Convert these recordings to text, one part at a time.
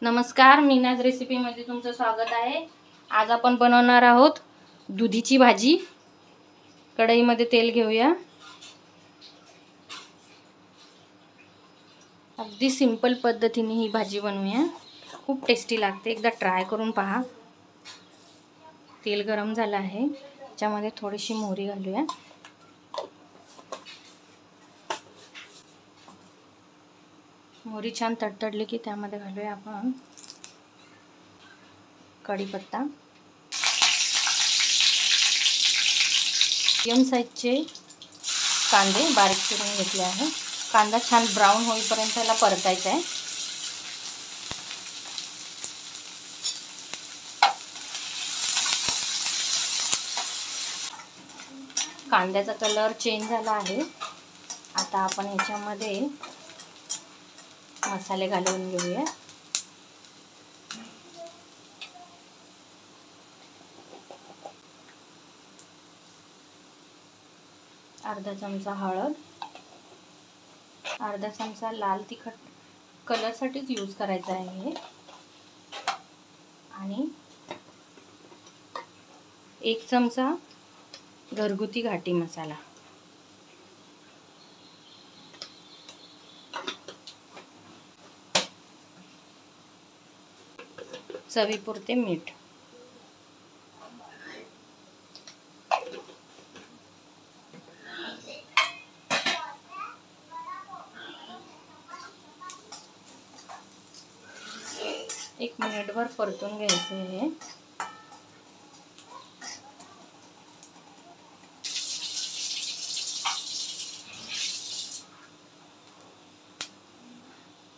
नमस्कार, मीनाज रेसिपीमध्ये तुमचं स्वागत आहे। आज आपण बनवणार आहोत दुधीची भाजी। कढईमध्ये तेल घेऊया। अगदी सिंपल पद्धतीने ही भाजी बनवूया। खूप टेस्टी लागते, एकदा ट्राय करून पहा। तेल गरम झालं आहे, त्याच्यामध्ये थोडीशी मोहरी घालूया। मोहरी छान तडतडली की त्यामध्ये घालूया आपण कढीपत्ता। मीडियम साइजचे कांदे बारीक चिरून घेतले आहे। कांदा छान ब्राउन होईपर्यंत याला परतायचा आहे। कांद्याचा कलर चेंज झाला आहे। आता आपण याच्यामध्ये मसाले घालून घेऊया। अर्धा चमचा हळद, अर्धा चमचा लाल तिखट कलरसाठीच यूज करायचा आहे आणि 1 चमचा घरगुती घाटी मसाला। चवीपुरते मीठ। एक मिनिटभर परतून घ्यायचे आहे।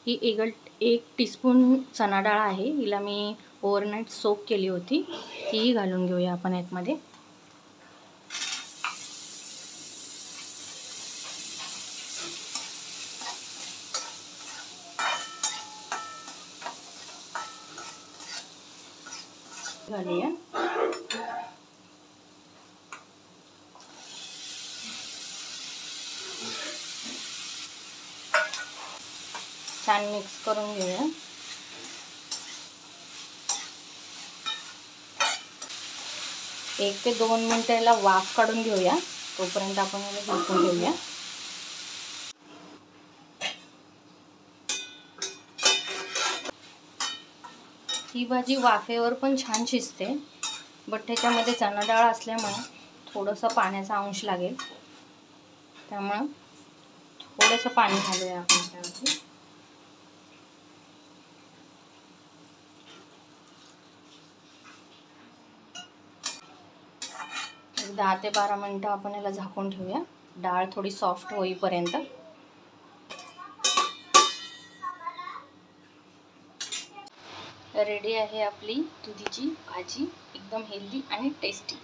ही 1 टीस्पून चणा डाळ आहे, हिला मी ओव्हरनाईट सोक केली होती। ही घालून घेऊया आपण यामध्ये। घालूया। छान मिक्स करून घेऊया। 1 ते 2 मिनिटं याला वाफ काढून घेऊया, तोपर्यंत आपण याला झाकून घेऊया। ही भाजी वाफेवर पण छान शिजते, बट त्याच्यामध्ये चणा डाळ असल्यामुळे थोडंसं पाण्याचा अंश लागेल, त्यामुळे थोडंसं पाणी घालूया आपण त्यामध्ये। 10 ते 12 मिनिटं आपण याला झाकून ठेवूया, डाळ थोडी सॉफ्ट होईपर्यंत। रेडी आहे आपली दुधीची भाजी, एकदम हेल्दी आणि टेस्टी।